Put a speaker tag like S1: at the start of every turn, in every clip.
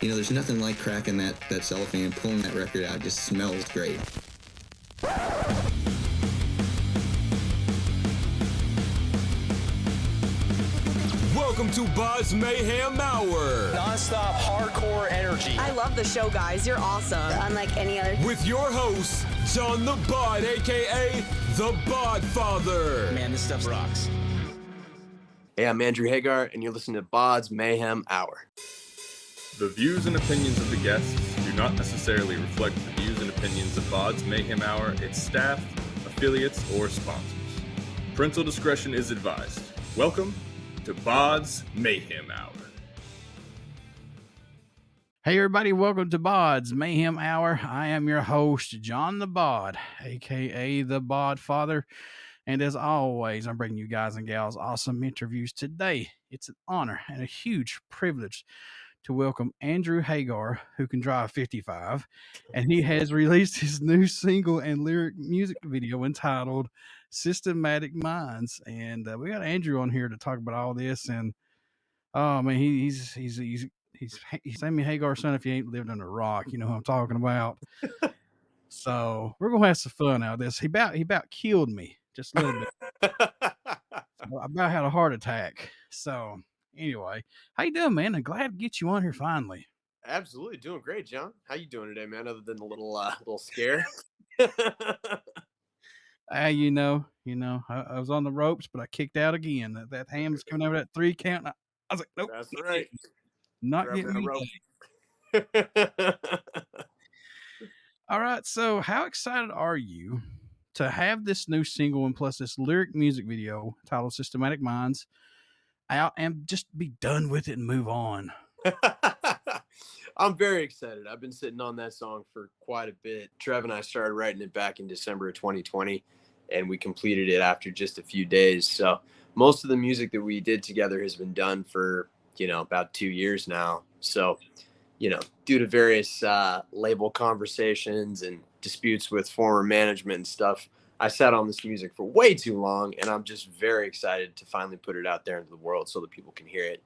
S1: There's nothing like cracking that cellophane and pulling that record out. It just smells great.
S2: Welcome to BODS Mayhem Hour.
S3: Non-stop hardcore energy.
S4: I love the show, guys. You're awesome.
S5: Unlike any other.
S2: With your host, John the Bod, a.k.a. the Bodfather.
S3: Man, this stuff rocks.
S6: Hey, I'm Andrew Hagar, and you're listening to BODS Mayhem Hour.
S7: The views and opinions of the guests do not necessarily reflect the views and opinions of BODS Mayhem Hour, its staff, affiliates, or sponsors. Parental discretion is advised. Welcome to BODS Mayhem Hour.
S8: Hey everybody, welcome to BODS Mayhem Hour. I am your host, John the Bod, aka the Bodfather. And as always, I'm bringing you guys and gals awesome interviews today. It's an honor and a huge privilege to welcome Andrew Hagar, who can drive 55, and he has released his new single and lyric music video entitled Systematic Minds. And we got Andrew on here to talk about all this. And oh man, he's Sammy Hagar's son if you ain't lived under a rock. You know who I'm talking about. So we're gonna have some fun out of this. He about killed me just a little bit. I about had a heart attack. So anyway, how you doing, man? I'm glad to get you on here finally.
S6: Absolutely, doing great, John. How you doing today, man? Other than the little scare.
S8: I was on the ropes, but I kicked out again. That ham was coming over that 3 count. I was like, nope,
S6: That's right.
S8: not getting me. All right, so how excited are you to have this new single and plus this lyric music video titled Systematic Minds out and just be done with it and move on?
S6: I'm very excited. I've been sitting on that song for quite a bit. Trev and I started writing it back in December of 2020, and we completed it after just a few days. So most of the music that we did together has been done for, about 2 years now. So, due to various label conversations and disputes with former management and stuff, I sat on this music for way too long, and I'm just very excited to finally put it out there into the world so that people can hear it,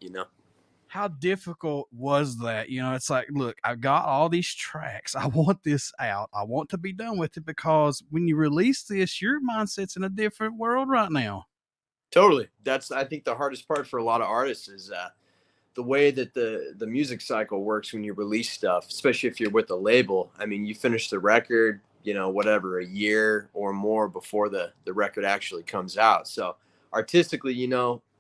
S8: How difficult was that? It's like, look, I've got all these tracks. I want this out. I want to be done with it because when you release this, your mindset's in a different world right now.
S6: Totally. That's, I think, the hardest part for a lot of artists is the way that the music cycle works when you release stuff, especially if you're with a label. I mean, you finish the record, whatever, a year or more before the record actually comes out. So artistically,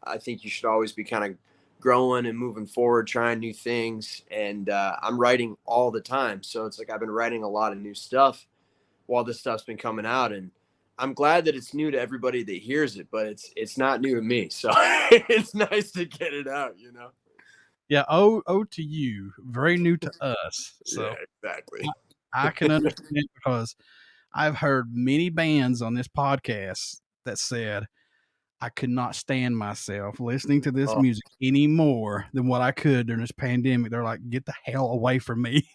S6: I think you should always be kind of growing and moving forward, trying new things. And I'm writing all the time. So it's like I've been writing a lot of new stuff while this stuff's been coming out. And I'm glad that it's new to everybody that hears it, but it's not new to me. So it's nice to get it out,
S8: Yeah, oh to you, very new to us. So
S6: yeah, exactly.
S8: I can understand because I've heard many bands on this podcast that said I could not stand myself listening to this music any more than what I could during this pandemic. They're like, get the hell away from me.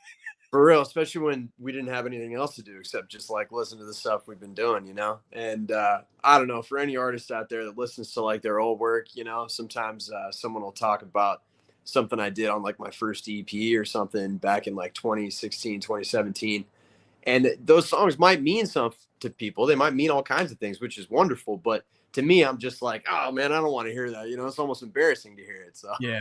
S6: For real, especially when we didn't have anything else to do except just like listen to the stuff we've been doing, And I don't know, for any artist out there that listens to like their old work, sometimes someone will talk about something I did on like my first EP or something back in like 2016, 2017. And those songs might mean something to people. They might mean all kinds of things, which is wonderful. But to me, I'm just like, oh man, I don't want to hear that. It's almost embarrassing to hear it. So
S8: yeah.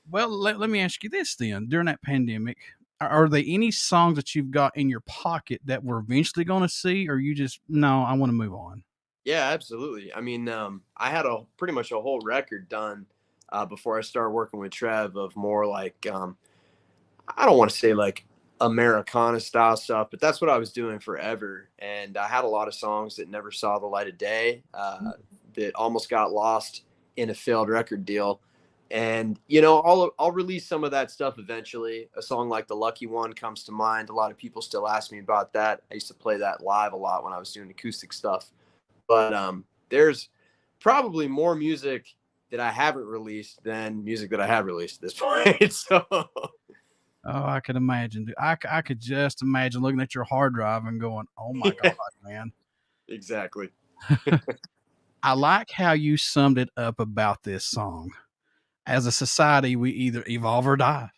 S8: Well, let me ask you this then. During that pandemic, are there any songs that you've got in your pocket that we're eventually going to see, or you just, no, I want to move on?
S6: Yeah, absolutely. I mean, I had pretty much a whole record done before I started working with Trev of more like, I don't want to say like Americana style stuff, but that's what I was doing forever. And I had a lot of songs that never saw the light of day, that almost got lost in a failed record deal. And, I'll release some of that stuff eventually. A song like The Lucky One comes to mind. A lot of people still ask me about that. I used to play that live a lot when I was doing acoustic stuff. But there's probably more music that I haven't released than music that I have released at this point. So,
S8: oh, I can imagine. Dude. I could just imagine looking at your hard drive and going, "Oh my God, man!"
S6: Exactly.
S8: I like how you summed it up about this song. As a society, we either evolve or die.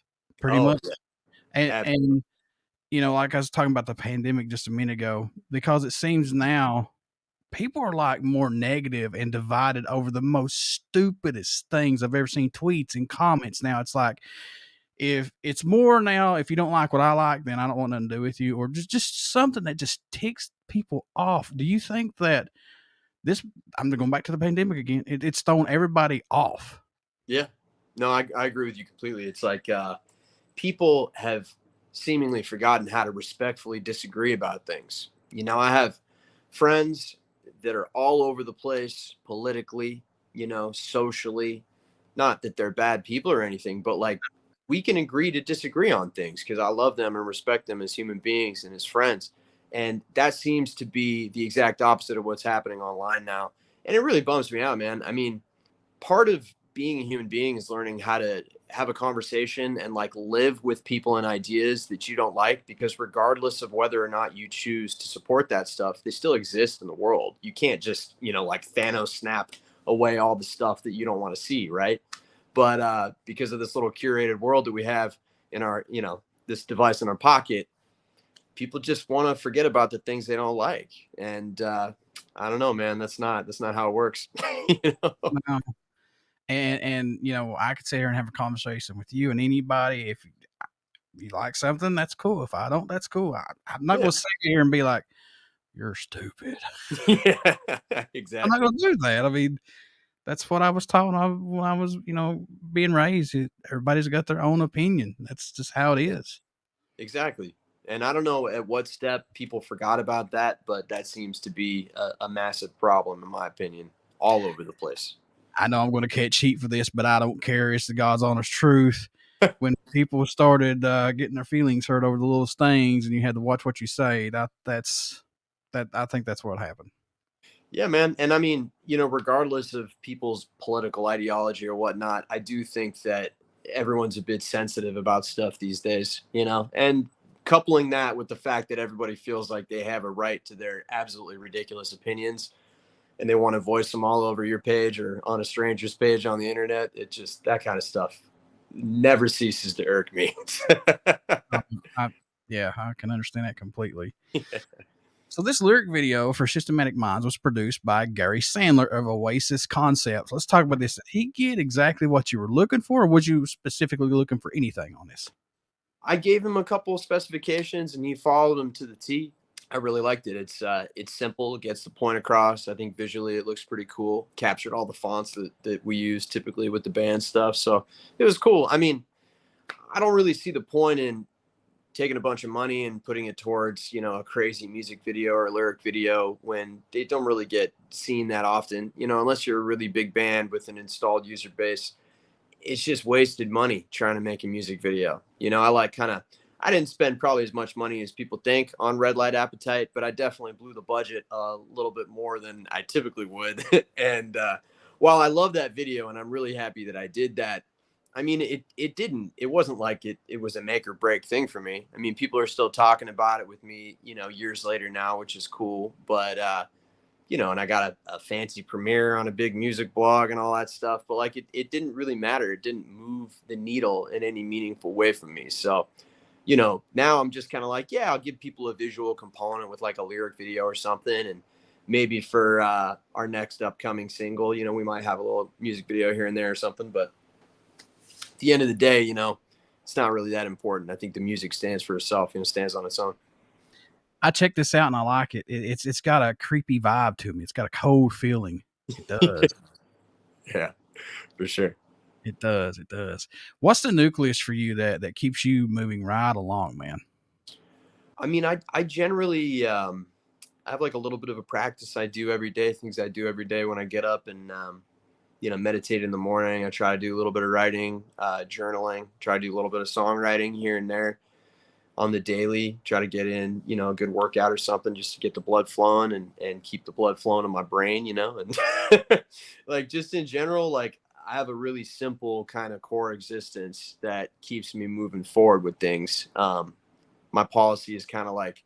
S8: pretty much.
S6: Yeah.
S8: And you know, like I was talking about the pandemic just a minute ago, because it seems now people are like more negative and divided over the most stupidest things I've ever seen. Tweets and comments. Now it's like, if it's more now, if you don't like what I like, then I don't want nothing to do with you, or just something that just ticks people off. Do you think that this, I'm going back to the pandemic again, it's thrown everybody off?
S6: Yeah. No, I agree with you completely. It's like people have seemingly forgotten how to respectfully disagree about things. You know, I have friends that are all over the place politically, you know, socially. Not that they're bad people or anything, but like we can agree to disagree on things because I love them and respect them as human beings and as friends. And that seems to be the exact opposite of what's happening online now. And it really bums me out, man. I mean, part of being a human being is learning how to have a conversation and like live with people and ideas that you don't like, because regardless of whether or not you choose to support that stuff, they still exist in the world. You can't just, you know, like Thanos snap away all the stuff that you don't want to see. Right. But because of this little curated world that we have in our, you know, this device in our pocket, people just want to forget about the things they don't like. And I don't know, man, that's not how it works. You know?
S8: No. And you know, I could sit here and have a conversation with you and anybody. If you like something, that's cool. If I don't, that's cool. I'm not going to sit here and be like, you're stupid.
S6: Yeah, exactly.
S8: I'm not going to do that. I mean, that's what I was taught when I was, you know, being raised. Everybody's got their own opinion. That's just how it is.
S6: Exactly. And I don't know at what step people forgot about that, but that seems to be a massive problem, in my opinion, all over the place.
S8: I know I'm going to catch heat for this, but I don't care. It's the God's honest truth. When people started getting their feelings hurt over the littlest things, and you had to watch what you say, I think that's what happened.
S6: Yeah, man. And I mean, you know, regardless of people's political ideology or whatnot, I do think that everyone's a bit sensitive about stuff these days, you know, and coupling that with the fact that everybody feels like they have a right to their absolutely ridiculous opinions and they want to voice them all over your page or on a stranger's page on the internet. It just, that kind of stuff never ceases to irk me.
S8: Yeah, I can understand that completely. So this lyric video for Systematic Minds was produced by Gary Sandler of Oasis Concepts. Let's talk about this. Did he get exactly what you were looking for, or was you specifically looking for anything on this?
S6: I gave him a couple of specifications and he followed them to the T. I really liked it. It's simple. It gets the point across. I think visually it looks pretty cool. Captured all the fonts that we use typically with the band stuff. So it was cool. I mean, I don't really see the point in taking a bunch of money and putting it towards, you know, a crazy music video or lyric video when they don't really get seen that often, you know, unless you're a really big band with an installed user base. It's just wasted money trying to make a music video. You know, I didn't spend probably as much money as people think on Red Light Appetite, but I definitely blew the budget a little bit more than I typically would. And while I love that video and I'm really happy that I did that, I mean, it wasn't like it was a make or break thing for me. I mean, people are still talking about it with me, you know, years later now, which is cool. But, you know, and I got a fancy premiere on a big music blog and all that stuff. But like, it didn't really matter. It didn't move the needle in any meaningful way for me. So, you know, now I'm just kind of like, yeah, I'll give people a visual component with like a lyric video or something. And maybe for our next upcoming single, you know, we might have a little music video here and there or something. But at the end of the day, you know, it's not really that important. I think the music stands for itself, you know, stands on its own.
S8: I checked this out and I like it. It's got a creepy vibe to me. It's got a cold feeling. It does.
S6: Yeah, for sure.
S8: It does. It does. What's the nucleus for you that keeps you moving right along, man?
S6: I mean, I generally I have like a little bit of a practice I do every day, things I do every day when I get up and you know, meditate in the morning. I try to do a little bit of writing, journaling, try to do a little bit of songwriting here and there on the daily, try to get in, you know, a good workout or something just to get the blood flowing and keep the blood flowing in my brain, you know, and like just in general, like I have a really simple kind of core existence that keeps me moving forward with things. My policy is kind of like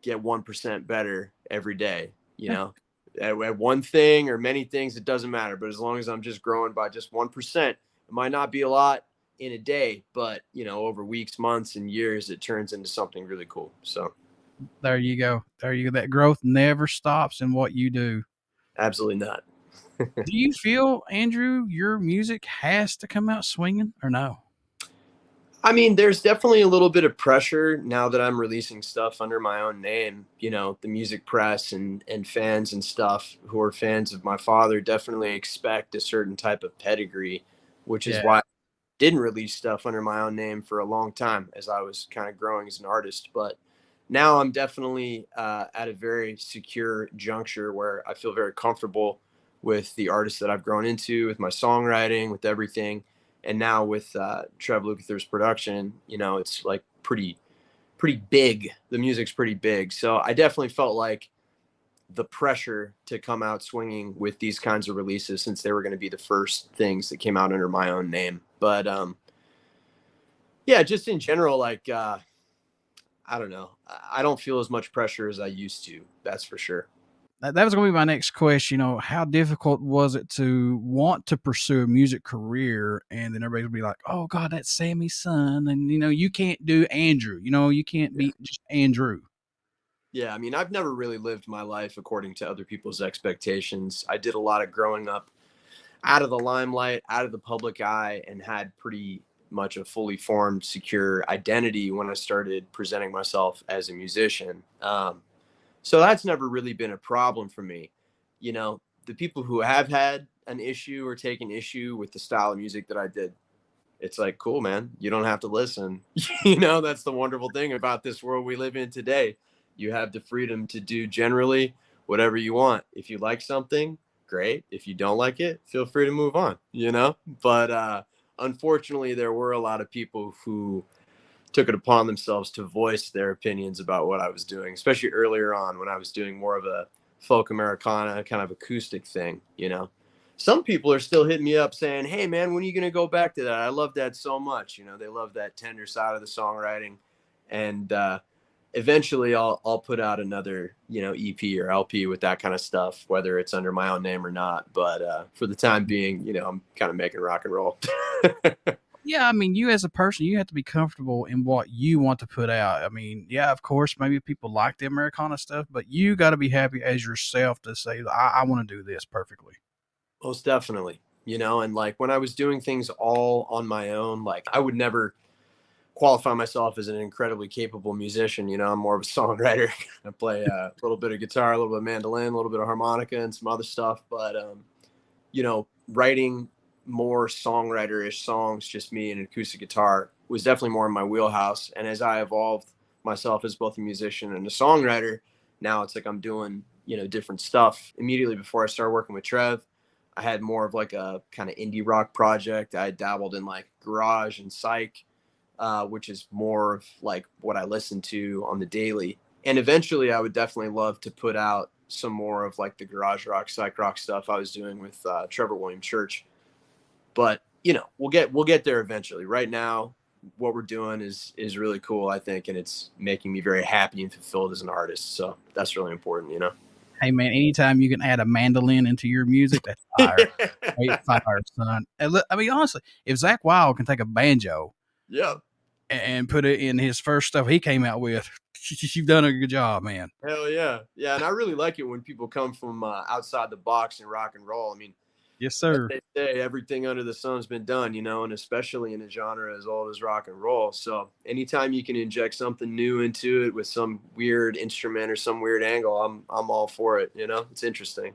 S6: get 1% better every day, you know, at one thing or many things, it doesn't matter. But as long as I'm just growing by just 1%, it might not be a lot. in a day, but over weeks, months, and years, it turns into something really cool. So
S8: there you go. There you go. That growth never stops in what you do.
S6: absolutely not.
S8: Do you feel, Andrew, your music has to come out swinging or no?
S6: I mean, there's definitely a little bit of pressure now that I'm releasing stuff under my own name. The music press and fans and stuff who are fans of my father definitely expect a certain type of pedigree, which is why I didn't release stuff under my own name for a long time as I was kind of growing as an artist. But now I'm definitely at a very secure juncture where I feel very comfortable with the artists that I've grown into, with my songwriting, with everything. And now with Trev Lukather's production, it's like pretty big. The music's pretty big. So I definitely felt like the pressure to come out swinging with these kinds of releases, since they were going to be the first things that came out under my own name. But yeah, just in general, like, I don't know. I don't feel as much pressure as I used to. That's for sure.
S8: That was going to be my next question. How difficult was it to want to pursue a music career, and then everybody would be like, "Oh God, that's Sammy's son," and you can't do Andrew. You can't be just Andrew.
S6: Yeah, I mean, I've never really lived my life according to other people's expectations. I did a lot of growing up out of the limelight, out of the public eye, and had pretty much a fully formed, secure identity when I started presenting myself as a musician. So that's never really been a problem for me. The people who have had an issue or taken issue with the style of music that I did, it's like, cool, man, you don't have to listen. That's the wonderful thing about this world we live in today. You have the freedom to do generally whatever you want. If you like something, great. If you don't like it, feel free to move on, But unfortunately, there were a lot of people who took it upon themselves to voice their opinions about what I was doing, especially earlier on when I was doing more of a folk Americana kind of acoustic thing. Some people are still hitting me up saying, "Hey man, when are you going to go back to that? I love that so much." They love that tender side of the songwriting. And eventually I'll put out another, EP or LP with that kind of stuff, whether it's under my own name or not. But for the time being, I'm kind of making rock and roll.
S8: Yeah, I mean, you as a person, you have to be comfortable in what you want to put out. I mean, yeah, of course, maybe people like the Americana stuff, but you got to be happy as yourself to say, I want to do this perfectly.
S6: Most definitely, and like when I was doing things all on my own, like I would never qualify myself as an incredibly capable musician. I'm more of a songwriter. I play a little bit of guitar, a little bit of mandolin, a little bit of harmonica and some other stuff. But, writing more songwriter-ish songs, just me and an acoustic guitar, was definitely more in my wheelhouse. And as I evolved myself as both a musician and a songwriter, now it's like I'm doing, different stuff. Immediately before I started working with Trev, I had more of like a kind of indie rock project. I dabbled in like garage and psych, which is more of like what I listen to on the daily. And eventually I would definitely love to put out some more of like the garage rock, psych rock stuff I was doing with Trevor William Church. But, we'll get there eventually. Right now, what we're doing is really cool, I think, and it's making me very happy and fulfilled as an artist. So that's really important,
S8: Hey man, anytime you can add a mandolin into your music, that's fire. Great fire, son. And look, I mean, honestly, if Zach Wilde can take a banjo,
S6: Yeah,
S8: and put it in his first stuff he came out with, you've done a good job, man.
S6: hell yeah. Yeah, and I really like it when people come from outside the box in rock and roll. I mean,
S8: Yes, sir.
S6: they say everything under the sun's been done, and especially in a genre as old as rock and roll. So anytime you can inject something new into it with some weird instrument or some weird angle, I'm all for it. It's interesting.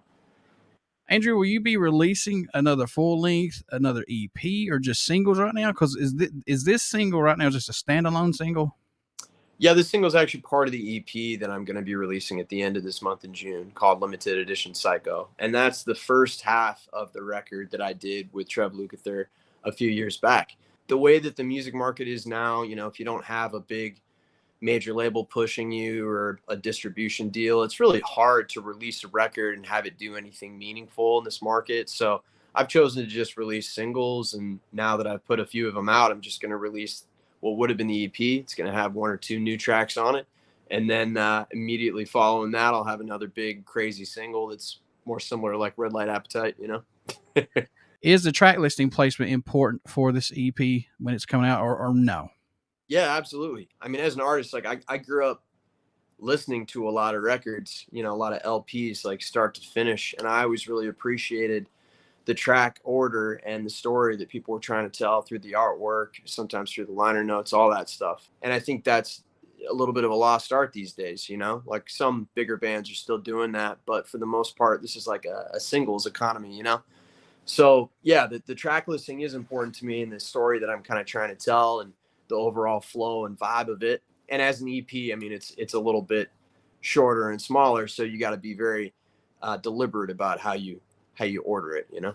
S8: Andrew, will you be releasing another full length, another EP, or just singles right now? Because is this single right now just a standalone single?
S6: Yeah, this single is actually part of the EP that I'm going to be releasing at the end of this month in June, called Limited Edition Psycho. And that's the first half of the record that I did with Trev Lukather a few years back. The way that the music market is now, if you don't have a big major label pushing you or a distribution deal, it's really hard to release a record and have it do anything meaningful in this market. So I've chosen to just release singles. And now that I've put a few of them out, I'm just going to release what would have been the EP. It's going to have 1 or 2 new tracks on it. And then immediately following that, I'll have another big crazy single that's more similar to like Red Light Appetite,
S8: Is the track listing placement important for this EP when it's coming out, or no?
S6: Yeah, absolutely. I mean, as an artist, like I grew up listening to a lot of records, a lot of LPs, like start to finish. And I always really appreciated the track order and the story that people were trying to tell through the artwork, sometimes through the liner notes, all that stuff. And I think that's a little bit of a lost art these days, like some bigger bands are still doing that. But for the most part, this is like a singles economy, So yeah, the track listing is important to me, and the story that I'm kind of trying to tell and the overall flow and vibe of it. And as an EP, I mean, it's a little bit shorter and smaller, so you got to be very deliberate about how you order it.
S8: I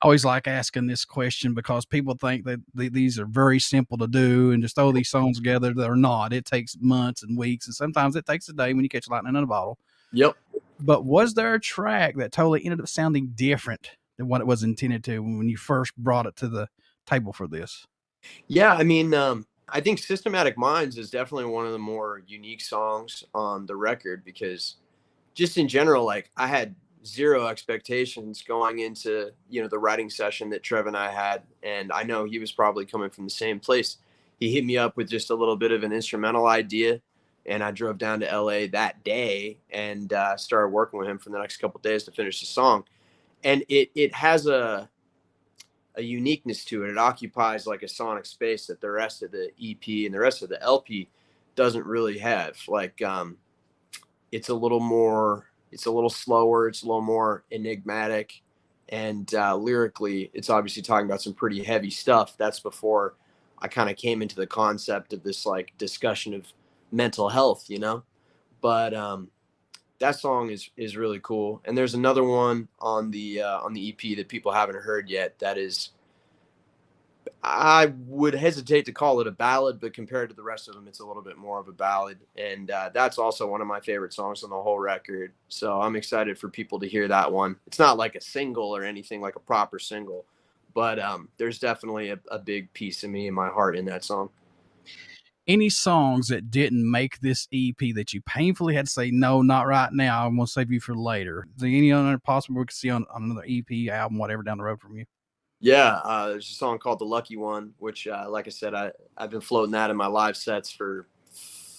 S8: always like asking this question because people think that these are very simple to do and just throw these songs together. They're not. It takes months and weeks, and sometimes it takes a day when you catch lightning in a bottle.
S6: Yep.
S8: But was there a track that totally ended up sounding different than what it was intended to when you first brought it to the table for this?
S6: Yeah, I mean, I think Systematic Minds is definitely one of the more unique songs on the record, because just in general, like I had zero expectations going into, the writing session that Trev and I had. And I know he was probably coming from the same place. He hit me up with just a little bit of an instrumental idea, and I drove down to LA that day and started working with him for the next couple of days to finish the song. And it has a uniqueness to it. It occupies like a sonic space that the rest of the EP and the rest of the LP doesn't really have. Like, it's a little slower. It's a little more enigmatic, and lyrically, it's obviously talking about some pretty heavy stuff. That's before I kind of came into the concept of this like discussion of mental health, but that song is really cool. And there's another one on the EP that people haven't heard yet. That is, I would hesitate to call it a ballad, but compared to the rest of them, it's a little bit more of a ballad. And that's also one of my favorite songs on the whole record. So I'm excited for people to hear that one. It's not like a single or anything like a proper single, but there's definitely a big piece of me in my heart in that song.
S8: Any songs that didn't make this EP that you painfully had to say, no, not right now, I'm going to save you for later? Is there any other possible we could see on another EP, album, whatever down the road from you?
S6: Yeah, there's a song called The Lucky One, which, like I said, I've been floating that in my live sets for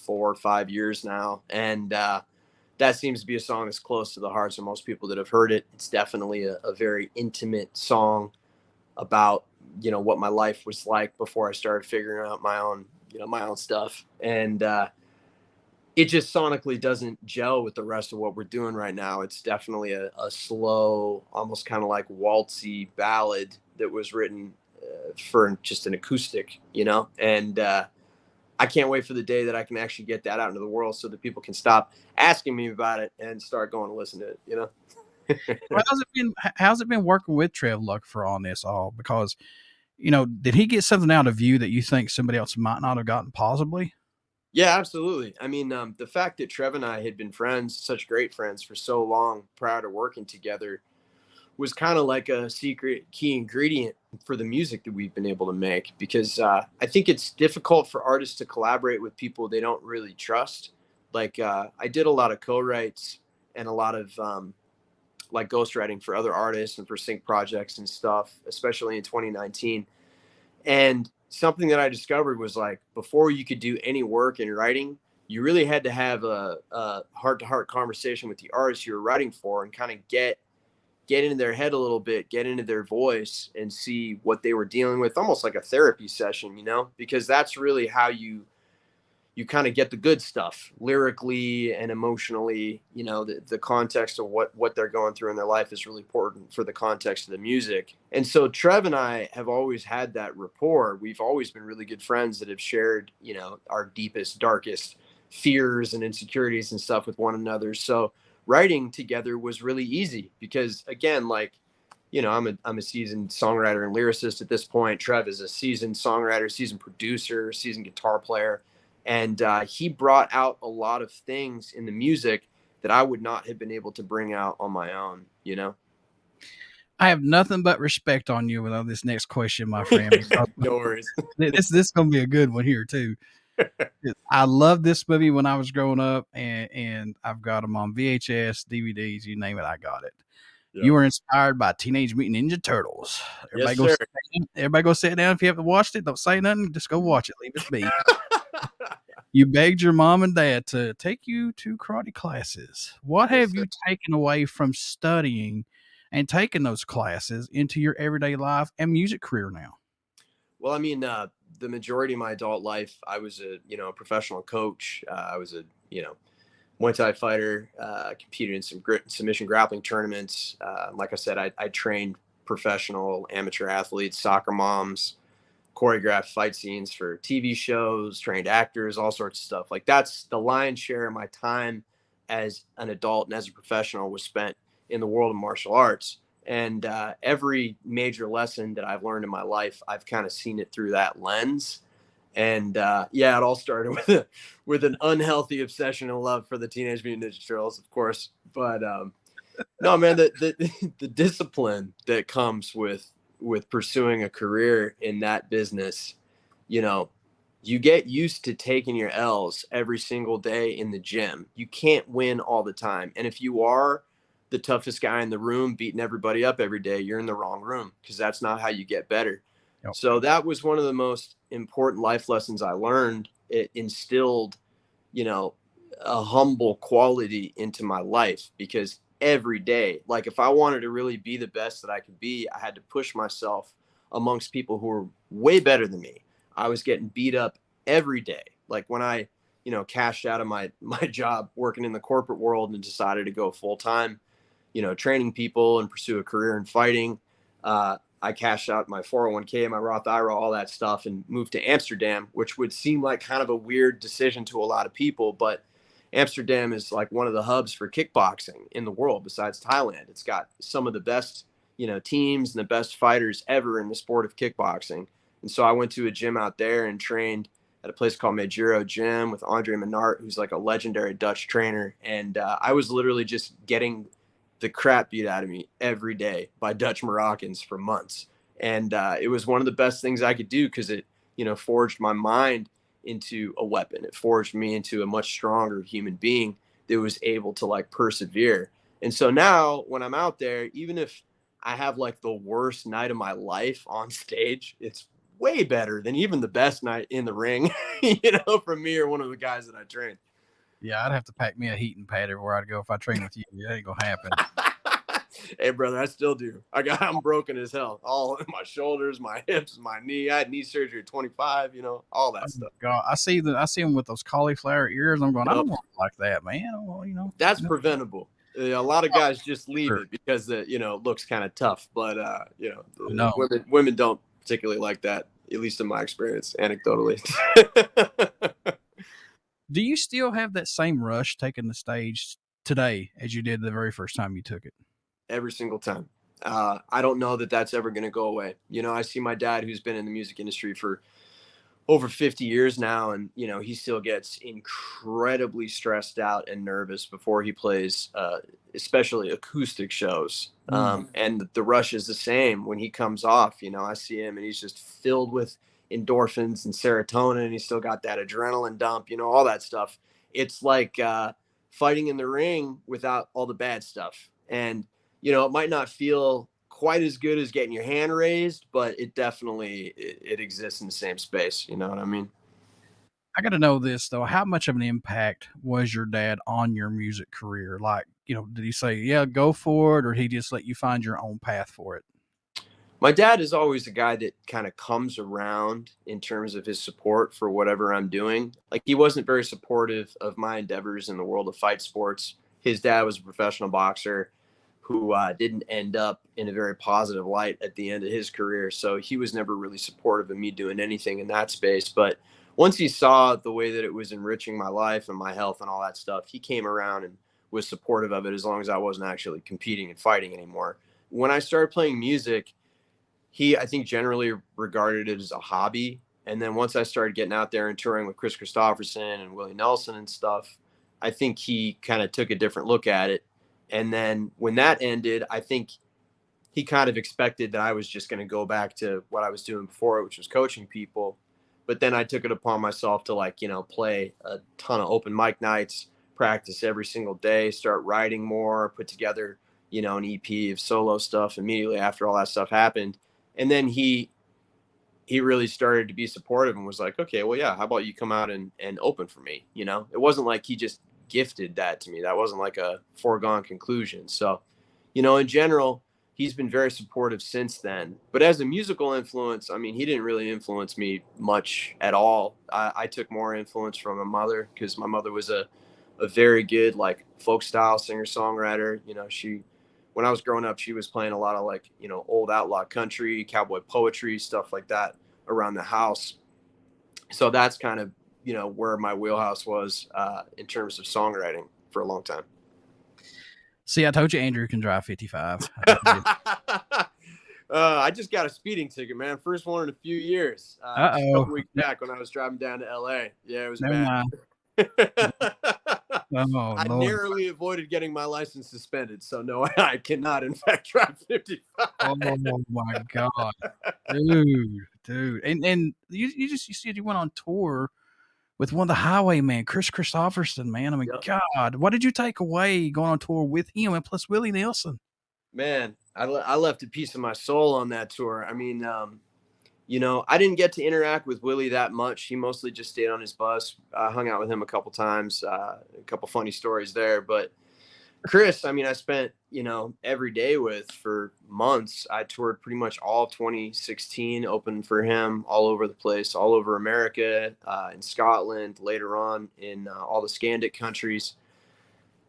S6: 4 or 5 years now. And that seems to be a song that's close to the hearts of most people that have heard it. It's definitely a very intimate song about, what my life was like before I started figuring out my own stuff. And it just sonically doesn't gel with the rest of what we're doing right now. It's definitely a slow, almost kind of like waltzy ballad that was written for just an acoustic, and I can't wait for the day that I can actually get that out into the world so that people can stop asking me about it and start going to listen to it,
S8: Well, how's it been working with Trev Lukather on this all? Because, did he get something out of you that you think somebody else might not have gotten possibly?
S6: Yeah, absolutely. I mean, the fact that Trev and I had been friends, such great friends for so long prior to working together, was kind of like a secret key ingredient for the music that we've been able to make, because I think it's difficult for artists to collaborate with people they don't really trust. Like I did a lot of co-writes and a lot of like ghostwriting for other artists and for sync projects and stuff, especially in 2019. And something that I discovered was, like, before you could do any work in writing, you really had to have a heart-to-heart conversation with the artist you were writing for and kind of get into their head a little bit, get into their voice and see what they were dealing with, almost like a therapy session, because that's really how you kind of get the good stuff lyrically and emotionally. The context of what they're going through in their life is really important for the context of the music. And so Trev and I have always had that rapport. We've always been really good friends that have shared, our deepest, darkest fears and insecurities and stuff with one another. So writing together was really easy because, again, like, I'm a seasoned songwriter and lyricist at this point. Trev is a seasoned songwriter, seasoned producer, seasoned guitar player. And he brought out a lot of things in the music that I would not have been able to bring out on my own,
S8: I have nothing but respect on you with this next question, my friend.
S6: No worries.
S8: This is going to be a good one here, too. I loved this movie when I was growing up, and I've got them on VHS, DVDs, you name it, I got it. You were inspired by Teenage Mutant Ninja Turtles.
S6: Yes, sir.
S8: Everybody go sit down. If you haven't watched it, don't say nothing. Just go watch it. Leave it be. You begged your mom and dad to take you to karate classes. What have you taken away from studying and taking those classes into your everyday life and music career now?
S6: Well, I mean, the majority of my adult life, I was a professional coach. I was a Muay Thai fighter. Competed in some submission grappling tournaments. Like I said, I trained professional amateur athletes, soccer moms, choreographed fight scenes for TV shows, trained actors, all sorts of stuff. Like that's the lion's share of my time as an adult and as a professional was spent in the world of martial arts. And every major lesson that I've learned in my life, I've kind of seen it through that lens. And it all started with an unhealthy obsession and love for the Teenage Mutant Ninja Turtles, of course. But no, man, the discipline that comes with pursuing a career in that business, you get used to taking your L's every single day in the gym. You can't win all the time. And if you are the toughest guy in the room, beating everybody up every day, you're in the wrong room, because that's not how you get better. Yep. So that was one of the most important life lessons I learned. It instilled, a humble quality into my life, because every day, like if I wanted to really be the best that I could be, I had to push myself amongst people who were way better than me. I was getting beat up every day. Like when I, cashed out of my job working in the corporate world and decided to go full time, training people and pursue a career in fighting. I cashed out my 401k, my Roth IRA, all that stuff, and moved to Amsterdam, which would seem like kind of a weird decision to a lot of people, but Amsterdam is like one of the hubs for kickboxing in the world besides Thailand. It's got some of the best, teams and the best fighters ever in the sport of kickboxing. And so I went to a gym out there and trained at a place called Majuro Gym with Andre Menart, who's like a legendary Dutch trainer. And I was literally just getting the crap beat out of me every day by Dutch Moroccans for months. And it was one of the best things I could do, because it, forged my mind into a weapon. It forged me into a much stronger human being that was able to like persevere. And so now when I'm out there, even if I have like the worst night of my life on stage, it's way better than even the best night in the ring, from me or one of the guys that I trained.
S8: Yeah, I'd have to pack me a heating pad everywhere I'd go if I train with you. That ain't gonna happen.
S6: Hey, brother, I still do. I'm broken as hell. All in my shoulders, my hips, my knee. I had knee surgery at 25. All that stuff.
S8: God, I see them with those cauliflower ears. I'm going, I don't want to like that, man. Well,
S6: that's preventable. A lot of guys just leave it because it looks kind of tough. But women don't particularly like that, at least in my experience, anecdotally.
S8: Do you still have that same rush taking the stage today as you did the very first time you took it?
S6: Every single time. I don't know that that's ever going to go away. I see my dad, who's been in the music industry for over 50 years now, and he still gets incredibly stressed out and nervous before he plays, especially acoustic shows. And the rush is the same when he comes off. I see him and he's just filled with endorphins and serotonin, and he's still got that adrenaline dump, all that stuff. It's like fighting in the ring without all the bad stuff. And it might not feel quite as good as getting your hand raised, but it definitely it exists in the same space. You know what I mean?
S8: I got to know this though. How much of an impact was your dad on your music career? Like, did he say, yeah, go for it, or did he just let you find your own path for it?
S6: My dad is always a guy that kind of comes around in terms of his support for whatever I'm doing. Like, he wasn't very supportive of my endeavors in the world of fight sports. His dad was a professional boxer who didn't end up in a very positive light at the end of his career. So he was never really supportive of me doing anything in that space. But once he saw the way that it was enriching my life and my health and all that stuff, he came around and was supportive of it, as long as I wasn't actually competing and fighting anymore. When I started playing music, he, I think, generally regarded it as a hobby. And then once I started getting out there and touring with Kristofferson and Willie Nelson and stuff, I think he kind of took a different look at it. And then when that ended, I think he kind of expected that I was just going to go back to what I was doing before, which was coaching people. But then I took it upon myself to play a ton of open mic nights, practice every single day, start writing more, put together, an EP of solo stuff immediately after all that stuff happened. And then he really started to be supportive and was like, okay, well, yeah, how about you come out and open for me? It wasn't like he just gifted that to me. That wasn't like a foregone conclusion. So, in general, he's been very supportive since then. But as a musical influence, I mean, he didn't really influence me much at all. I took more influence from my mother, because my mother was a very good, like, folk style singer-songwriter. When I was growing up, she was playing a lot of, like, old outlaw country, cowboy poetry, stuff like that around the house. So that's kind of, where my wheelhouse was in terms of songwriting for a long time.
S8: See, I told you Andrew can drive 55.
S6: I just got a speeding ticket, man. First one in a few years. A couple weeks back when I was driving down to LA. Yeah, it was bad. I narrowly avoided getting my license suspended, so no, I cannot in fact drive 55.
S8: Oh my god, dude! And you said you went on tour with one of the Highwaymen, Kristofferson, man. I mean, yep. God, what did you take away going on tour with him, and plus Willie Nelson?
S6: Man, I left a piece of my soul on that tour. I mean, I didn't get to interact with Willie that much. He mostly just stayed on his bus. I hung out with him a couple times, a couple funny stories there. But Kris, I mean, I spent, every day with for months. I toured pretty much all of 2016, opened for him all over the place, all over America, in Scotland, later on in all the Scandic countries.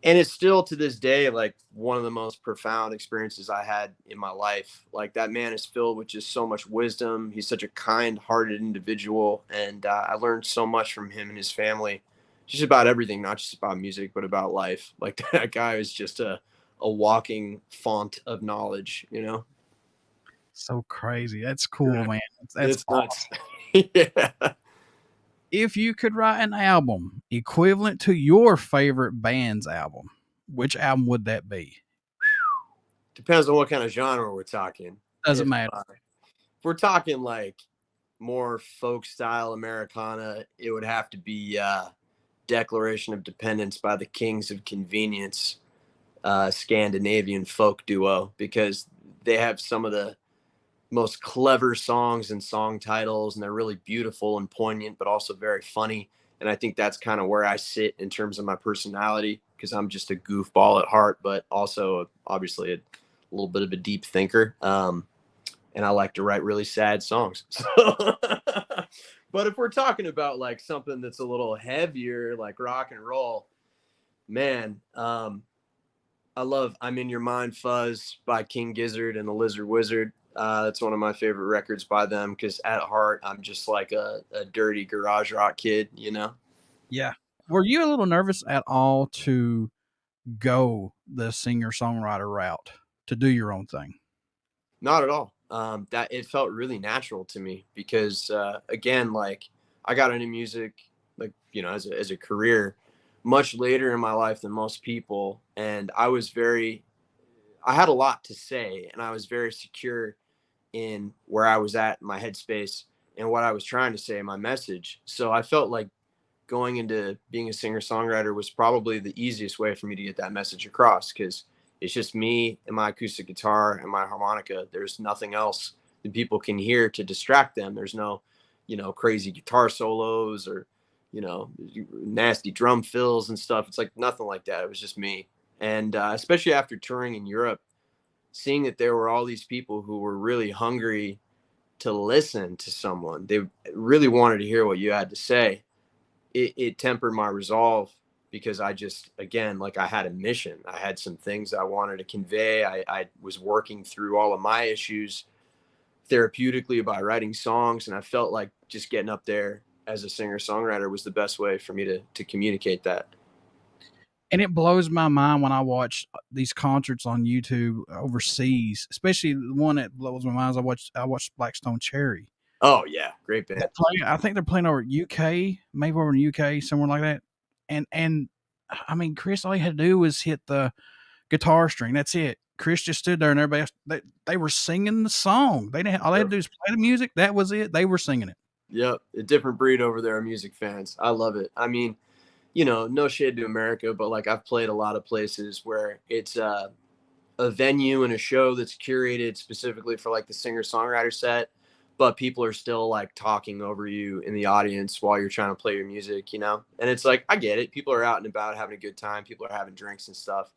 S6: And it's still to this day, like, one of the most profound experiences I had in my life. Like, that man is filled with just so much wisdom. He's such a kind-hearted individual. And I learned so much from him and his family, just about everything, not just about music, but about life. Like, that guy is just a walking font of knowledge,
S8: So crazy. That's cool, man. That's
S6: nuts.
S8: Awesome. Yeah. If you could write an album equivalent to your favorite band's album, which album would that be?
S6: Depends on what kind of genre we're talking.
S8: Doesn't matter.
S6: If we're talking like more folk style Americana, it would have to be Declaration of Dependence by the Kings of Convenience, Scandinavian folk duo, because they have some of the most clever songs and song titles, and they're really beautiful and poignant, but also very funny. And I think that's kind of where I sit in terms of my personality, because I'm just a goofball at heart, but also obviously a little bit of a deep thinker. And I like to write really sad songs. But if we're talking about like something that's a little heavier, like rock and roll, man, I love I'm in Your Mind Fuzz by King Gizzard and the Lizard Wizard. That's one of my favorite records by them, because at heart, I'm just like a dirty garage rock kid,
S8: Yeah. Were you a little nervous at all to go the singer-songwriter route, to do your own thing?
S6: Not at all. That it felt really natural to me, because again, like, I got into music, like, as a career much later in my life than most people. And I had a lot to say, and I was very secure in where I was at in my headspace and what I was trying to say, my message. So I felt like going into being a singer-songwriter was probably the easiest way for me to get that message across, because it's just me and my acoustic guitar and my harmonica. There's nothing else that people can hear to distract them. There's no, crazy guitar solos or, nasty drum fills and stuff. It's like nothing like that. It was just me. And especially after touring in Europe, seeing that there were all these people who were really hungry to listen to someone, they really wanted to hear what you had to say. It tempered my resolve, because I just, again, like, I had a mission. I had some things I wanted to convey. I was working through all of my issues therapeutically by writing songs. And I felt like just getting up there as a singer-songwriter was the best way for me to communicate that.
S8: And it blows my mind when I watch these concerts on YouTube overseas, especially the one that blows my mind is I watched Blackstone Cherry.
S6: Oh yeah, great band.
S8: I think they're playing over UK, maybe over in the UK, somewhere like that. And I mean, Kris, all he had to do was hit the guitar string. That's it. Kris just stood there, and everybody else, they were singing the song. All they had to do is play the music. That was it. They were singing it.
S6: Yep, a different breed over there, music fans. I love it. I mean, no shade to America, but like, I've played a lot of places where it's a venue and a show that's curated specifically for like the singer-songwriter set, but people are still like talking over you in the audience while you're trying to play your music, you know? And it's like, I get it. People are out and about having a good time. People are having drinks and stuff,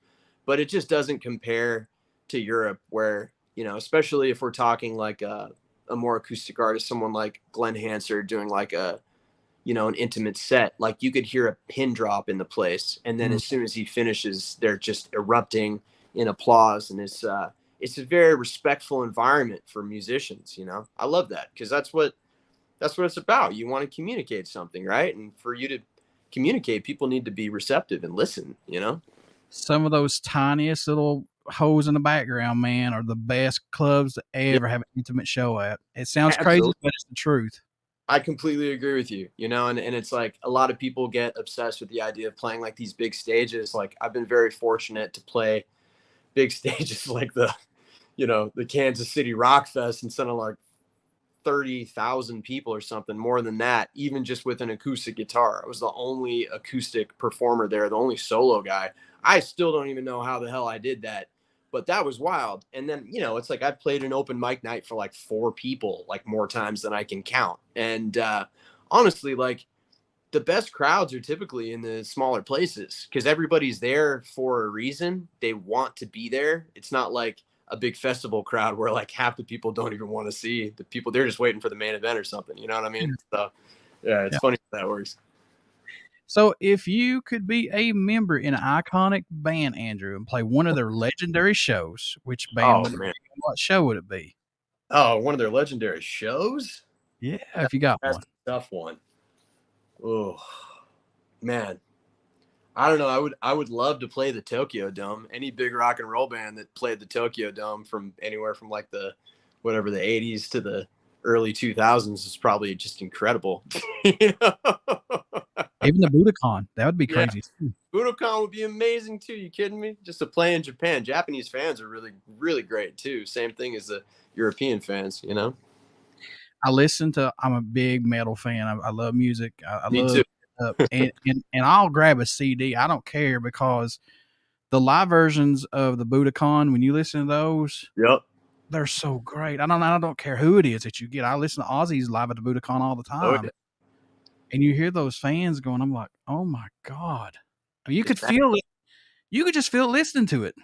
S6: but it just doesn't compare to Europe where, you know, especially if we're talking like a more acoustic artist, someone like Glenn Hansard doing like a, you know, an intimate set, like you could hear a pin drop in the place. And then as soon as he finishes, they're just erupting in applause. And it's a very respectful environment for musicians. You know, I love that because that's what it's about. You want to communicate something, right? And for you to communicate, people need to be receptive and listen, you know?
S8: Some of those tiniest little hoes in the background, man, are the best clubs to ever have an intimate show at. It sounds crazy, but it's the truth.
S6: I completely agree with you, you know, and it's like a lot of people get obsessed with the idea of playing like these big stages. Like I've been very fortunate to play big stages like the Kansas City Rock Fest in front of like 30,000 people or something, more than that, even just with an acoustic guitar. I was the only acoustic performer there, the only solo guy. I still don't even know how the hell I did that. But that was wild. And then, you know, it's like I played an open mic night for like 4 people, like more times than I can count. And honestly, like the best crowds are typically in the smaller places because everybody's there for a reason. They want to be there. It's not like a big festival crowd where like half the people don't even want to see the people. They're just waiting for the main event or something. You know what I mean? So yeah, it's funny how that works.
S8: So if you could be a member in an iconic band, Andrew, and play one of their legendary shows, which band would it be? What show would it be?
S6: Oh, one of their legendary shows?
S8: Yeah, if you got
S6: That's
S8: one.
S6: a tough one. Oh, man. I don't know. I would love to play the Tokyo Dome. Any big rock and roll band that played the Tokyo Dome from anywhere from like the 80s to the early 2000s is probably just incredible. You know?
S8: Even the Budokan, that would be crazy.
S6: Yeah. Budokan would be amazing too. You kidding me? Just to play in Japan. Japanese fans are really, really great too. Same thing as the European fans, you know?
S8: I'm a big metal fan. I love music.
S6: Me too.
S8: And I'll grab a CD. I don't care because the live versions of the Budokan, when you listen to those,
S6: yep,
S8: they're so great. I don't care who it is that you get. I listen to Ozzy's live at the Budokan all the time. Oh, yeah. And you hear those fans going, I'm like, oh my God. I mean, you could feel it. You could just feel it listening to it.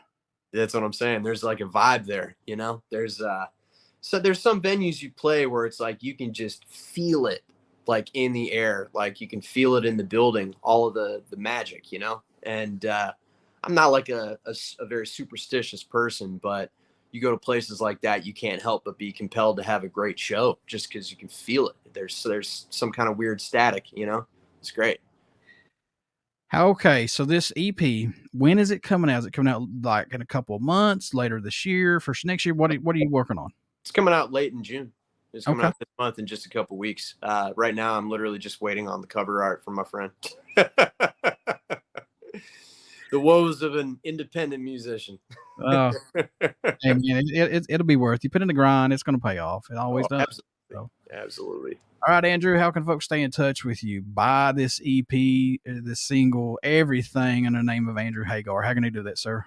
S6: That's what I'm saying. There's like a vibe there, you know? There's some venues you play where it's like you can just feel it like in the air, like you can feel it in the building, all of the magic, you know? And I'm not like a very superstitious person, but you go to places like that, you can't help but be compelled to have a great show just because you can feel it. There's some kind of weird static, you know? It's great.
S8: Okay, so this EP, when is it coming out? Is it coming out like in a couple of months, later this year, for next year? What are you working on?
S6: It's coming out late in June. It's coming out this month in just a couple weeks. Right now, I'm literally just waiting on the cover art from my friend. The woes of an independent musician.
S8: Oh, hey man, it'll be worth. You put in the grind, it's going to pay off. It always does.
S6: Absolutely. So. Absolutely.
S8: All right, Andrew, how can folks stay in touch with you? Buy this EP, this single, everything in the name of Andrew Hagar. How can they do that, sir?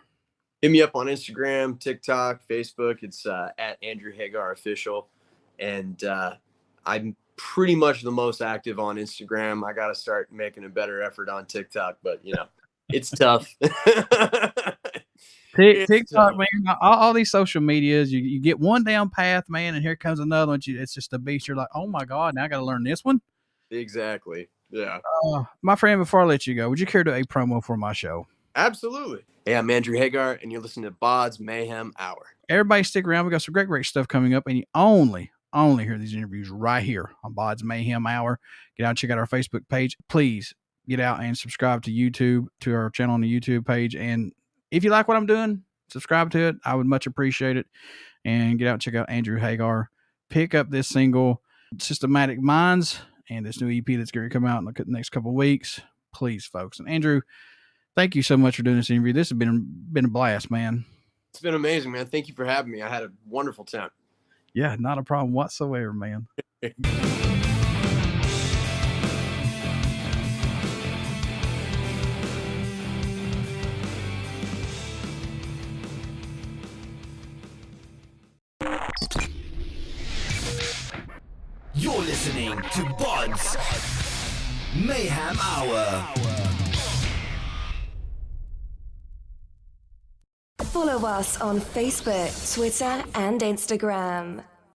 S6: Hit me up on Instagram, TikTok, Facebook. It's at Andrew Hagar Official. And I'm pretty much the most active on Instagram. I got to start making a better effort on TikTok, but you know, it's tough.
S8: TikTok, man, all these social medias, you get one down path, man, and here comes another one. It's just a beast. You're like, oh my God, now I got to learn this one.
S6: Exactly. Yeah.
S8: My friend, before I let you go, would you care to do a promo for my show?
S6: Absolutely. Hey, I'm Andrew Hagar, and you're listening to BODS Mayhem Hour. Everybody
S8: stick around. We got some great stuff coming up, and you only hear these interviews right here on BODS Mayhem Hour. Get out and check out our Facebook page. Please get out and subscribe to YouTube, to our channel on the YouTube page. And if you like what I'm doing, subscribe to it. I would much appreciate it. And get out and check out Andrew Hagar. Pick up this single, Systematic Minds, and this new EP that's going to come out in the next couple of weeks. Please, folks. And Andrew, thank you so much for doing this interview. This has been a blast, man.
S6: It's been amazing, man. Thank you for having me. I had a wonderful time.
S8: Yeah, not a problem whatsoever, man.
S5: BODS Mayhem Hour.
S9: Follow us on Facebook, Twitter, and Instagram.